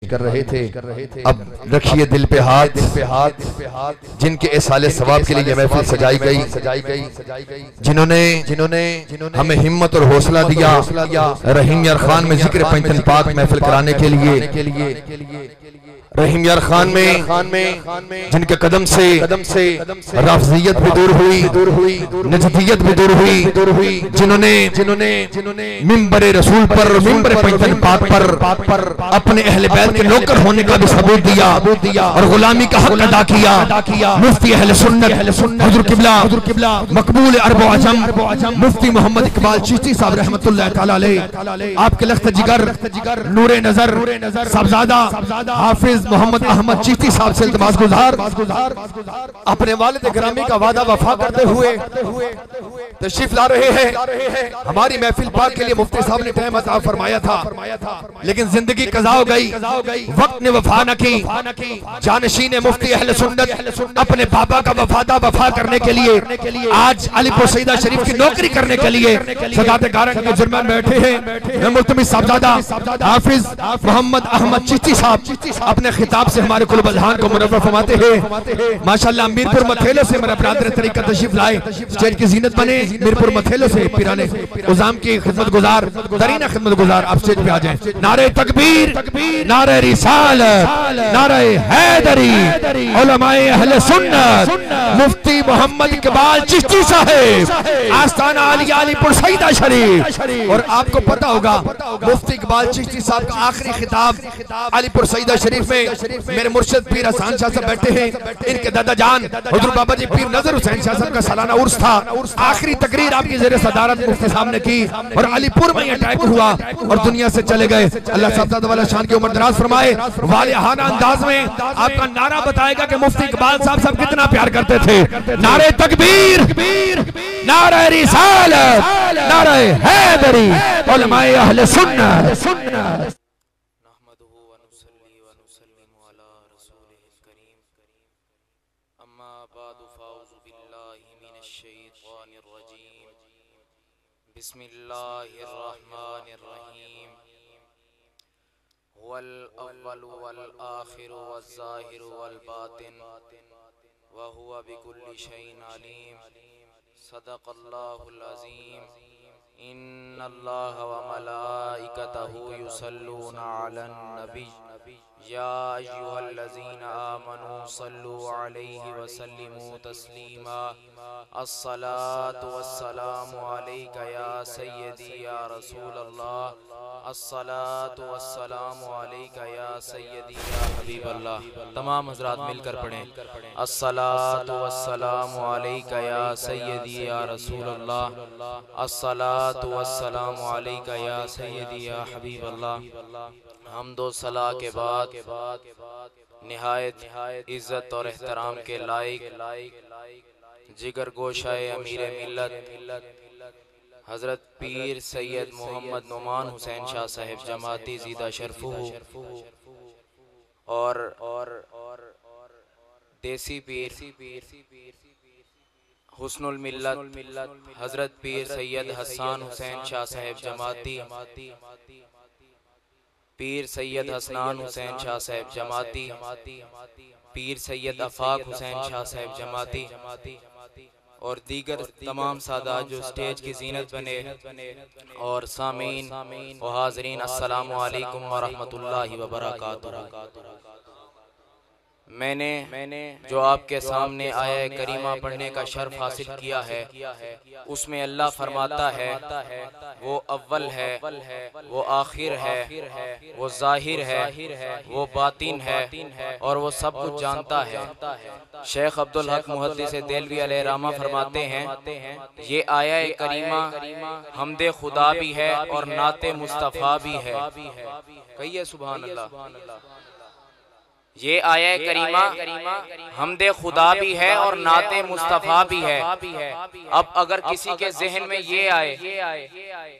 कर रहे थे। अब रखिए दिल पे हाथ, जिनके इसाले सवाब के लिए ये महफिल सजाई गई, जिन्होंने हमें हिम्मत और हौसला दिया रहीम यार खान में जिक्र पंचन पाक महफिल कराने के लिए। रहीम यार खान में जिनके कदम से राफजियत भी दूर हुई, नजदियत भी दूर हुई, जिन्होंने मिंबरे रसूल पर, मिंबरे पंचन पाक पर अपने अहले बैत के नौकर होने का भी सबूत दिया और गुलामी का हक अदा किया। मुफ्ती अहले सुन्नत हुजूर किबला मकबूल अरब अजम मुफ्ती मोहम्मद इकबाल चिश्ती साहब रहमतुल्लाह तआला अलैह, आपके लख्त जिगर नूरे नजर साहबजादा हाफिज मोहम्मद अहमद चिश्ती साहब से इल्तिमास गुजार अपने वालिद गिरामी का वादा वफा करते हुए तशरीफ ला रहे हैं। हमारी महफिल पाक के लिए मुफ्ती साहब ने टाइम अता फरमाया था, लेकिन जिंदगी कज़ा हो गई, वक्त ने वफा न की। जानशीन मुफ्ती अहले सुन्नत अपने बाबा का वफा करने के लिए आज अलीपुर सईदा शरीफ की नौकरी करने के लिए सदात कारन के जुर्मान बैठे हैं। मुल्तमी साहबजादा हाफिज मोहम्मद अहमद चिश्ती साहब अपने खिताब से हमारे कुल बजहान को मुनव्वर फरमाते हैं। माशाअल्लाह मीरपुर मथेलो से मेरा बरादर तरीका तशरीफ लाए, स्टेज की जीनत बने। मीरपुर मथेलो से पिराने उजाम की खिदमत गुजार, दरीना खिदमत गुजार, आप स्टेज पे आ जाएं। नारे तकबीर, नारे रिसालत, नारे हैदरी, उलमाए अहले सुन्नत, मुफ्ती मोहम्मद इकबाल चिश्ती साहब, आस्ताना आलिया अलीपुर सईदा शरीफ। और आपको पता होगा मुफ्ती इकबाल चिश्ती साहब का आखिरी खिताब अलीपुर सईदा शरीफ में मेरे मुर्शिद पीर हसन शाह साहब बैठे हैं। इनके दादा जान हुजूर बाबा जी पीर नजर हुसैन शाह साहब का सालाना उर्स था। आखिरी तकरीर आपकी ज़ेरे सदारत मुफ्ती साहब ने की और अलीपुर में अटैक हुआ और दुनिया से चले गए। अल्लाह साहब वाला शान की उम्र दराज फरमाए। वालिहाना अंदाज में आपका नारा बताएगा कि मुफ्ती इकबाल साहब कितना प्यार करते थे। नारे तकबीर, नारे रिसालत, नारे हैदरी, उलमाए अहले सुन्नत। बिस्मिल्लाहिर्रहमानिर्रहीम। हुवल अव्वल वल आखिर वल ज़ाहिर वल बातिन व हुवा बिकुल्लि शैइन अलीम। सदक़ल्लाहुल अज़ीम। इन्नल्लाहा व मलाइकतहु युसल्लूना अलन नबी या अय्युहल्लज़ीना आमनू सल्लु अलैहि व सल्लिमू तस्लीमा। अस्सलातु वस्सलामु अलैका या सय्यदी या रसूलल्लाह। अस्सलातु वस्सलामु अलैका या सय्यदी या हबीबल्लाह। तमाम हज़रात मिलकर पढ़ें। अस्सलातु वस्सलामु अलैका या सय्यदी या रसूलल्लाह। अस्सलातु वस्सलामु अलैका या सय्यदी या हबीबल्लाह। हम्दो सलाह के बाद निहायत इज्जत और एहतराम के लायक जिगर गोशाए अमीर मिल्लत हजरत पीर सैयद मोहम्मद नुमान हुसैन शाह साहिब जमाती ज़ीदा शरफू और देसी पीर हुस्नुल मिल्लत हजरत पीर सैयद हसन हुसैन शाह साहिब जमाती, पीर सैयद हसनान हुसैन शाह साहिब जमाती, पीर सैयद अफाक हुसैन शाह साहिब जमाती और दीगर तमाम सादात जो स्टेज की जीनत बने और सामीन व हाज़रीन, अस्सलामु अलैकुम व रहमतुल्लाहि व बरकातुहू। मैंने जो आपके सामने आया करीमा पढ़ने का शर्फ हासिल किया है, उसमें अल्लाह फरमाता है वो अव्वल है, वो आखिर है, वो जाहिर है, वो बातिन है और वो सब कुछ जानता है। शेख अब्दुल हक मुहद्दिस देलवी अलैहि रहमा फरमाते हैं ये आया करीमा हमदे खुदा भी है और नाते मुस्तफ़ा भी है। कहिए सुभान अल्लाह। ये आया करीमा हमदे खुदा भी है और नाते मुस्तफ़ा भी है। अब अगर किसी के जहन में ये आए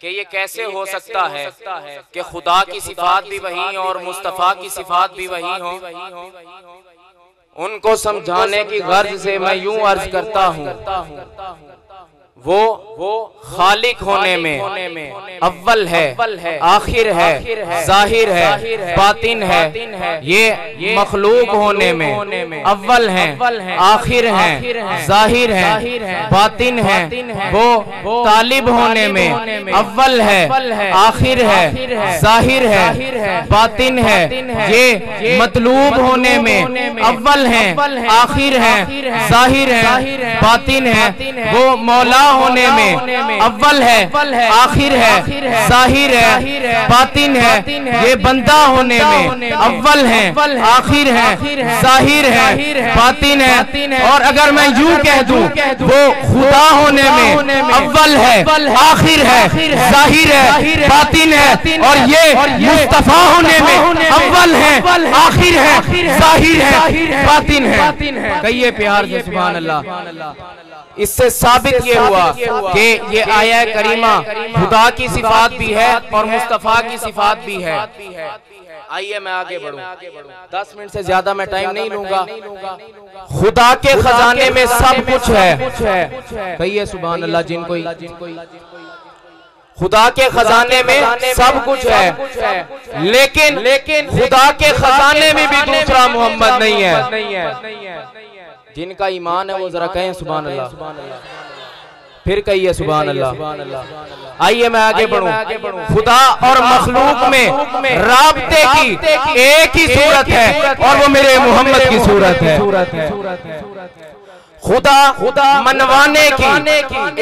कि ये कैसे हो सकता है कि खुदा की सिफात भी वही और मुस्तफ़ा की सिफात भी वही हो, उनको समझाने की गर्ज से मैं यूं अर्ज करता हूँ वो खालिक होने में अव्वल है, आखिर है, जाहिर है, बातिन है। ये मखलूक होने में अव्वल है, आखिर है, जाहिर है, बातिन है। वो तालिब होने में अव्वल है, आखिर है, जाहिर है, बातिन है। ये मतलूब होने में अव्वल है, आखिर है, जाहिर है, बातिन है। वो मौला होने में अव्वल है, आखिर है, जाहिर है, बातिन है। ये बंदा होने में अव्वल है, आखिर है, जाहिर है, बातिन है। और अगर मैं यूं कह दूं वो खुदा होने में अव्वल है, आखिर है, जाहिर है, बातिन है। और ये मुस्तफा होने में अव्वल है, आखिर है, जाहिर है, बातिन है। कहिए प्यार से सुभान अल्लाह। इससे साबित ये हुआ कि ये आया करीमा खुदा की सिफात भी है और मुस्तफा की सिफात भी है। आइए मैं आगे बढ़ूं, 10 मिनट से ज्यादा मैं टाइम नहीं लूंगा। खुदा के खजाने में सब कुछ है। कहिए सुभान अल्लाह। जिनको खुदा के खजाने में सब कुछ है, लेकिन खुदा के खजाने में भी दूसरा मोहम्मद नहीं है। जिनका ईमान है वो जरा कहें सुभान अल्लाह, फिर कहिए सुभान अल्लाह। आइए मैं आगे बढ़ूं। खुदा और मखलूक में राब्ते की एक ही सूरत है और वो मेरे मोहम्मद की सूरत है। खुदा मनवाने की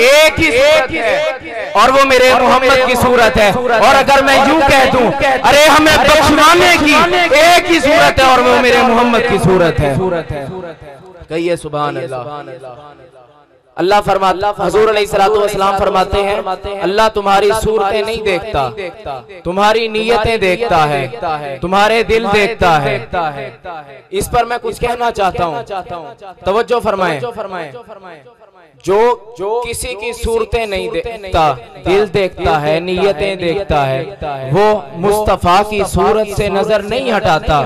एक ही सूरत है और वो मेरे मोहम्मद की सूरत है। और अगर मैं यूं कह दूं अरे हमें बख्शवाने की एक ही सूरत है और वो मेरे मोहम्मद की सूरत है। कहिए सुभान अल्लाह। अल्लाह फरमाता, हुजूर अलैहिस्सलातु वस्सलाम फरमाते हैं अल्लाह तुम्हारी सूरतें नहीं देखता, तुम्हारी नीयतें देखता है, तुम्हारे दिल देखता है। इस पर मैं कुछ कहना चाहता हूँ, तवज्जो फरमाएं। जो किसी की सूरतें नहीं देखता, दिल देखता है, नीयतें देखता है, वो मुस्तफा की सूरत से नजर नहीं हटाता।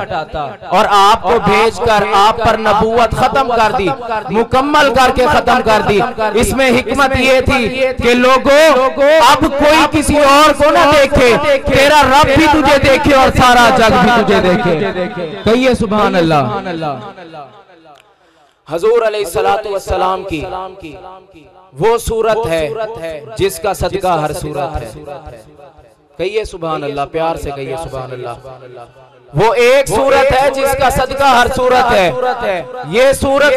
और आपको भेजकर आप पर नबूवत खत्म कर दी, मुकम्मल करके खत्म कर दी। इसमें हिकमत ये थी कि लोगों अब कोई किसी और को ना देखे, तेरा रब भी तुझे देखे और सारा जग भी तुझे देखे। कहिए सुभान अल्लाह। हुजूर अलैहिस्सलातु वस्सलाम की वो सूरत है जिसका सदका हर सूरत है। कहिए सुभान अल्लाह, प्यार से कहिए सुभान अल्लाह। वो एक सूरत है जिसका सदका हर सूरत है। ये सूरत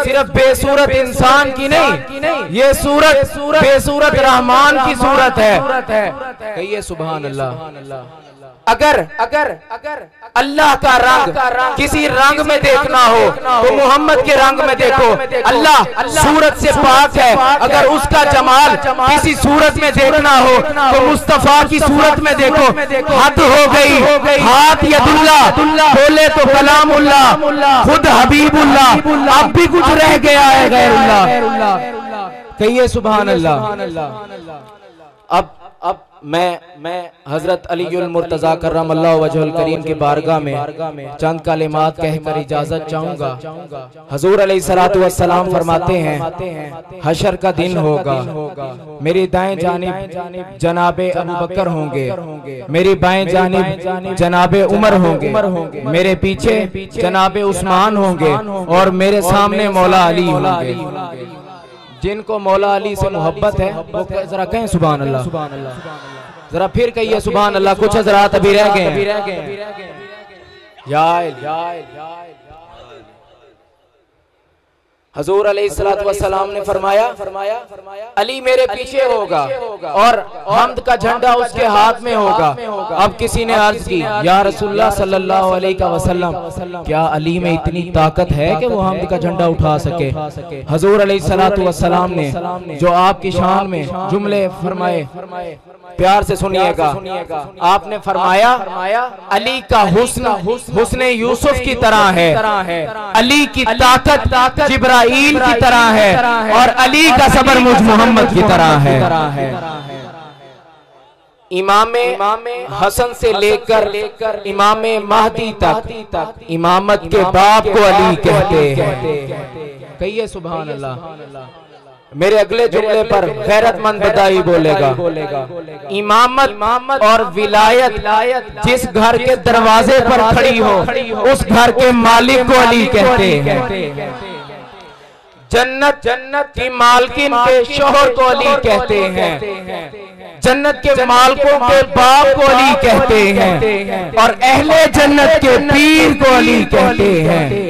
सिर्फ बेसूरत इंसान की नहीं, ये सूरत बेसूरत रहमान की सूरत है। कहिए सुभान अल्लाह। अगर अल्लाह का रंग किसी रंग में देखना हो तो मोहम्मद के रंग में देखो। अल्लाह सूरत से पाक है। अगर उसका जमाल किसी सूरत में देखना हो तो मुस्तफा की सूरत में देखो। हद हो गई, हाथ यदुल्ला, बोले तो कलामुल्लाह, खुद हबीबुल्लाह, अब भी कुछ रह गया है गैरुल्लाह। कहिए सुभान अल्लाह। अब मैं हजरत अलीउल मुर्तजा कर्रमल्लाहु वजहुल करीम की बारगाह में चंद कलिमात कहकर इजाजत चाहूंगा। हुजूर अलैहिस्सलातु वस्सलाम फरमाते हैं हशर का दिन होगा, मेरी दाएं जानिब जनाबे अबू बकर होंगे, मेरी बाएं जानिब जनाबे उमर होंगे, मेरे पीछे जनाबे उस्मान होंगे और मेरे सामने मौला अली होंगे। जिनको मौला अली से मोहब्बत है वो जरा कहें सुभान अल्लाह। जरा फिर कहिए सुभान अल्लाह। कुछ हज़रात अभी रह गए। हुजूर अलैहिस्सलातु वस्सलाम ने फरमाया अली मेरे पीछे होगा और हम्द का झंडा उसके हाथ में होगा। अब किसी ने अर्ज की या रसूलुल्लाह सल्लल्लाहु अलैहि वसल्लम, क्या अली में इतनी ताकत है कि वो हम्द का झंडा उठा सके? हुजूर अलैहिस्सलातु वस्सलाम ने जो आपकी शान में जुमले फरमाए, प्यार से सुनिएगा। आपने फरमाया अली का हुस्न यूसुफ की तरह है, अली की ताकत जिब्राइल की तरह है और अली का सबर मुझ मोहम्मद की तरह है। इमामे हसन से लेकर इमामे महदी तक इमामत के बाप को अली कहते हैं। कहिए सुभान अल्लाह। मेरे अगले जुमले पर गैरतमंद बदाई बोलेगा। इमामत और विलायत जिस घर के दरवाजे पर खड़ी हो उस घर के मालिक को अली कहते हैं। जन्नत की मालकिन के शोहर को अली कहते हैं। जन्नत के मालकों के बाप को अली कहते हैं और अहले जन्नत के पीर को अली कहते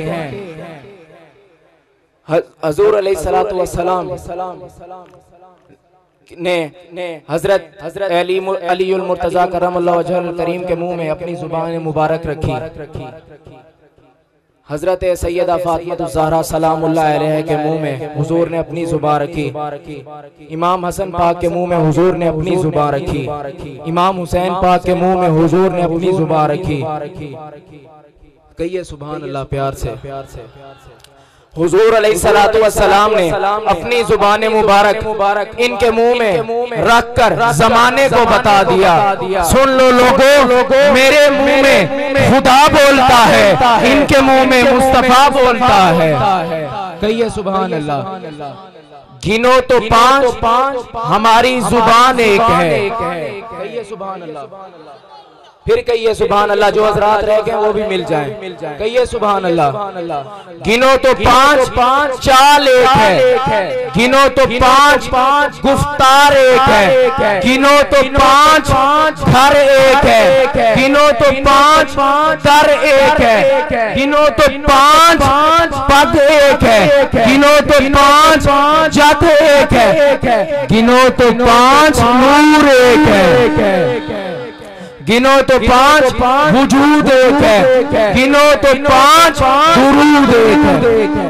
हैं। हजूर अलैहिस्सलातु वस्सलाम ने हजरत अलीउल मुर्तजा करमल्लाहु वजहुल करीम के मुंह में अपनी जुबान मुबारक रखी। हजरत सैयदा फातिमा ज़हरा सलामुल्लाह अलैहा के मुंह में हुजूर ने अपनी जुबान रखी। इमाम हसन पाक के मुंह में हुजूर ने अपनी जुबान रखी। इमाम हुसैन पाक के मुंह में हुजूर ने अपनी जुबान रखी। कहिए सुभान अल्लाह प्यार से। हुजूर अलैहिस्सलातु वस्सलाम ने अपनी जुबान मुबारक इनके मुंह में रखकर जमाने को बता दिया, सुन लो लोगों, मेरे मुंह में खुदा बोलता है, इनके मुंह में मुस्तफा बोलता है। कहिए सुभान अल्लाह। गिनो तो पांच, हमारी जुबान एक है। कहिए सुभान अल्लाह। फिर कहिए सुभान अल्लाह। जो हजरात रह गए वो भी मिल जाएं। कहिए सुभान अल्लाह। गिनो तो पांच, चाल एक है। गिनो तो पांच, गुफ्तार एक है। गिनो तो पांच, घर एक है। गिनो तो पांच, दर एक है। गिनो तो पांच, पग एक है। गिनो तो पांच, जग एक है। गिनो तो पांच, नूर एक है। गिनो तो पांच, वजूद एक है। गिनो तो पांच, दुरूद एक है।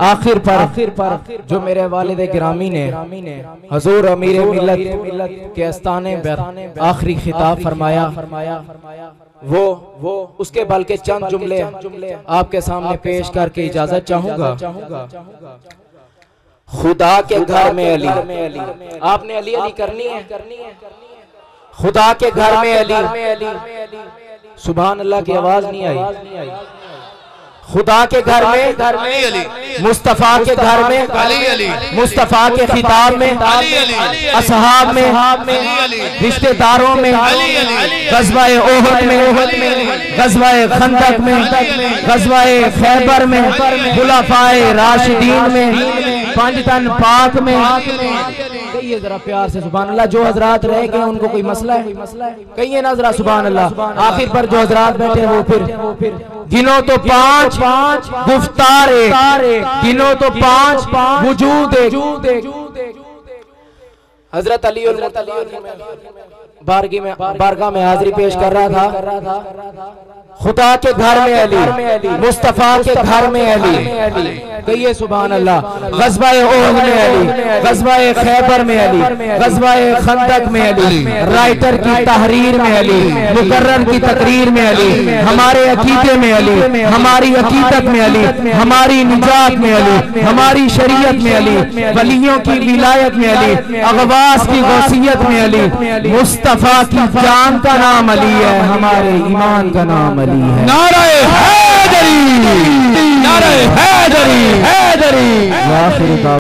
आखिर पर जो मेरे वालिद गिरामी ने हजूर अमीर मिल्लत के आस्ताने पर आखिरी खिताब फरमाया, वो उसके बल के चंद जुमले आपके सामने पेश करके इजाजत चाहूंगा। खुदा के घर में अली, आपने अली अली करनी है। खुदा के घर में अली, सुभान अल्लाह की आवाज नहीं आई। खुदा के घर में अली, मुस्तफा के घर में अली, मुस्तफा के खिताब में असहाब में, रिश्तेदारों में, गज़वाए ओहद में, गज़वाए खंदक में, गज़वाए खैबर में, खुलाफाए राशिदीन में, पंजतन पाक में। कहिए जरा प्यार से सुभान अल्लाह। जो हजरात रह गए उनको कोई मसला है? कहिए ना जरा सुभान अल्लाह। आखिर पर जो हजरात बैठे वो फिर गिनो तो पांच, गुफ्तार एक। गिनो तो पांच, वजूद एक। हजरत अली बारगाह में हाजिरी पेश कर रहा था। खुदा के घर में अली, मुस्तफा के घर में अली। कहिए सुभान अल्लाह। गज़वाए ओहद में अली, गज़वाए खैबर में अली, गज़वाए खंदक में अली, राइटर की तहरीर में अली, मुकर्रर की तकरीर में अली, हमारे अकीदे में अली, हमारी अकीदत में अली, हमारी निजात में अली, हमारी शरीयत में अली, वलियों की विलायत में अली, अगवास की गौसियत में अली, मुस्तफा की जान का नाम अली है, हमारे ईमान का नाम अली है। नारे हैदरी, नारे हैदरी, हैदरी।